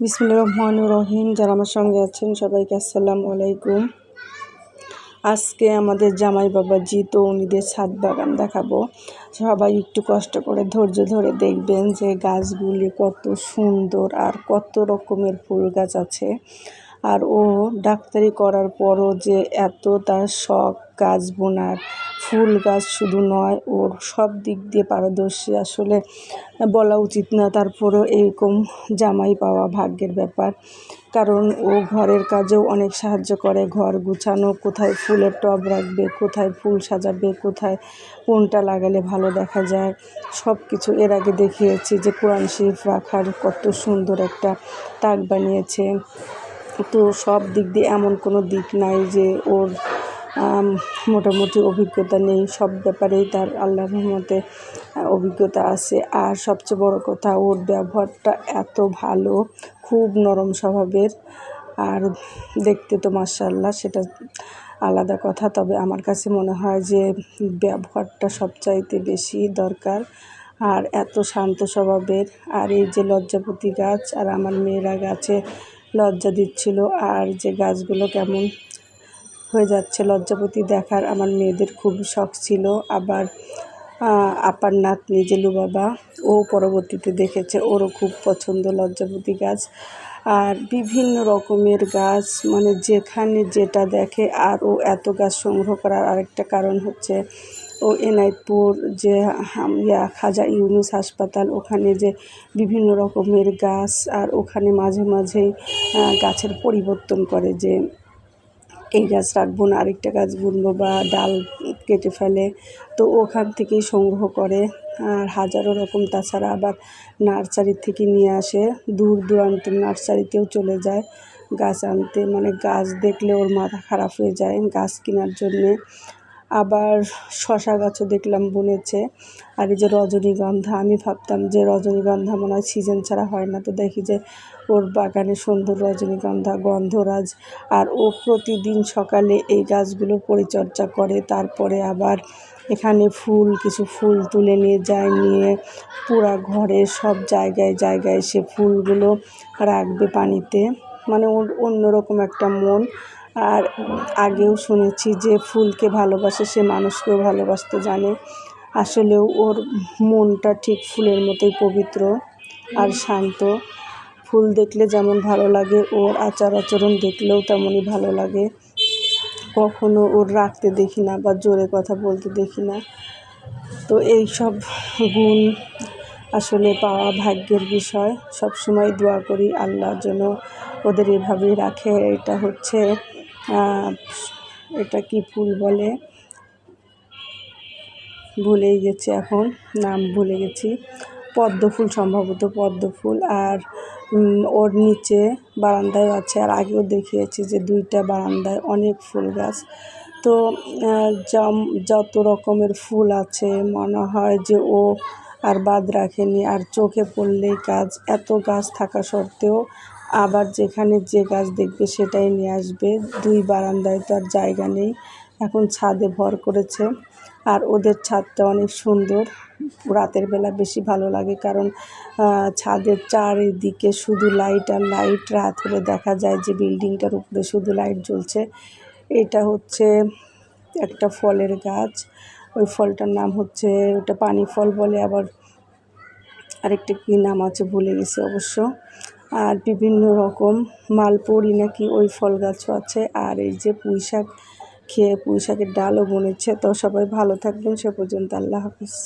বিসমিল্লাহির রহমানির রহিম। যারা আমার সঙ্গে আছেন সবাইকে আসসালামু আলাইকুম। আজকে আমাদের জামাই বাবাজি তৌনিদের ছাদ বাগান দেখাবো। সবাই একটু কষ্ট করে ধৈর্য ধরে দেখবেন যে গাছগুলি কত সুন্দর আর কত রকমের ফুল গাছ আছে। আর ও ডাক্তারি করার পরও যে এত তার শখ গাছ বোনার, ফুল গাছ শুধু নয়, ওর সব দিক দিয়ে পারদর্শী, আসলে বলা উচিত না, তারপরও এরকম জামাই পাওয়া ভাগ্যের ব্যাপার। কারণ ও ঘরের কাজেও অনেক সাহায্য করে, ঘর গুছানো, কোথায় ফুলের টব রাখবে, কোথায় ফুল সাজাবে, কোথায় কোনটা লাগালে ভালো দেখা যায়, সব কিছু। এর আগে দেখিয়েছি যে কোরআন শরীফ রাখার কত সুন্দর একটা তাক বানিয়েছে। তো সব দিক দিয়ে এমন কোনো দিক নাই যে ওর মোটামুটি অভিজ্ঞতা নেই। সব ব্যাপারেই তার আল্লাহর রহমতে অভিজ্ঞতা আছে। আর সবচেয়ে বড় কথা, ওর ব্যবহারটা এত ভালো, খুব নরম স্বভাবের। আর দেখতে তো মাশাআল্লাহ, সেটা আলাদা কথা। তবে আমার কাছে মনে হয় যে ব্যবহারটা সবচাইতে বেশি দরকার। আর এত শান্ত স্বভাবের। আর এই যে লজ্জাপতি গাছ, আর আমার মেয়েরা গাছে লজ্জা দিচ্ছিল, আর যে গাছগুলো কেমন হয়ে যাচ্ছে লজ্জাপতি দেখার আমার মেয়েদের খুব শখ ছিল। আবার আপার নাতনি যে লুবাবা, ও পরবর্তীতে দেখেছে, ওরও খুব পছন্দ লজ্জাপতি গাছ। আর বিভিন্ন রকমের গাছ, মানে যেখানে যেটা দেখে। আর ও এত গাছ সংগ্রহ করার আরেকটা কারণ হচ্ছে, ও এনায়েতপুর যে খাজা ইউনুস হাসপাতাল, ওখানে যে বিভিন্ন রকমের গাছ, আর ওখানে মাঝে মাঝেই গাছের পরিবর্তন করে, যে এই গাছ রাখবো না আরেকটা গাছ বুনবো, বা ডাল কেটে ফেলে, তো ওখান থেকেই সংগ্রহ করে। আর হাজারো রকম, তাছাড়া আবার নার্সারি থেকে নিয়ে আসে, দূর দূরান্ত নার্সারিতেও চলে যায় গাছ আনতে। মানে গাছ দেখলে ওর মাথা খারাপ হয়ে যায় গাছ কেনার জন্যে। আবার শশা গাছও দেখলাম বুনেছে। আর এই যে রজনীগন্ধা, আমি ভাবতাম যে রজনীগন্ধা মনে হয় সিজন ছাড়া হয় না, তো দেখি যে ওর বাগানে সুন্দর রজনীগন্ধা, গন্ধরাজ। আর ও প্রতিদিন সকালে এই গাছগুলোর পরিচর্যা করে, তারপরে আবার এখানে কিছু ফুল তুলে নিয়ে যায়, নিয়ে পুরা ঘরে সব জায়গায় জায়গায় সে ফুলগুলো রাখবে পানিতে। মানে ওর অন্যরকম একটা মন। আর আগেও শুনেছি যে ফুলকে ভালোবাসে সে মানুষকেও ভালোবাসতে জানে। আসলেও ওর মনটা ঠিক ফুলের মতোই পবিত্র আর শান্ত। ফুল দেখলে যেমন ভালো লাগে, ওর আচার আচরণ দেখলেও তেমনই ভালো লাগে। কখনো ওর রাখতে দেখি না বা জোরে কথা বলতে দেখি না। তো এই সব গুণ আসলে পাওয়া ভাগ্যের বিষয়। সব সময় দোয়া করি আল্লাহ যেন ওদের এভাবেই রাখে। এটা হচ্ছে এটা কি ফুল বলে, ভুলেই গেছি, এখন নাম ভুলে গেছি। পদ্ম ফুল, সম্ভবত পদ্ম ফুল। আর ওর নিচে বারান্দায় আছে, আর আগেও দেখিয়েছি যে 2টা বারান্দায় অনেক ফুল গাছ। তো যত রকমের ফুল আছে, মনে হয় যে ও আর বাদ রাখেনি। আর চোখে পড়লেই গাছ, এত গাছ থাকা সত্ত্বেও আবার যেখানে যে গাছ দেখবে সেটাই নিয়ে আসবে। 2 বারান্দায় তো আর জায়গা নেই, এখন ছাদে ভর করেছে। আর ওদের ছাদটা অনেক সুন্দর, রাতের বেলা বেশি ভালো লাগে, কারণ ছাদের চারিদিকে শুধু লাইট আর লাইট। রাত হলে দেখা যায় যে বিল্ডিংটার উপরে শুধু লাইট জ্বলছে। এটা হচ্ছে একটা ফলের গাছ, ওই ফলটার নাম হচ্ছে, ওটা পানি ফল বলে, আবার আরেকটা কী নাম আছে ভুলে গেছি অবশ্য। আর বিভিন্ন রকম মালপরি নাকি ওই ফল গাছও আছে। আর এই যে পুঁইশাক খেয়ে পুঁইশাকের ডালও বুনেছে। তো সবাই ভালো থাকবেন, সে পর্যন্ত আল্লাহ হাফিজ।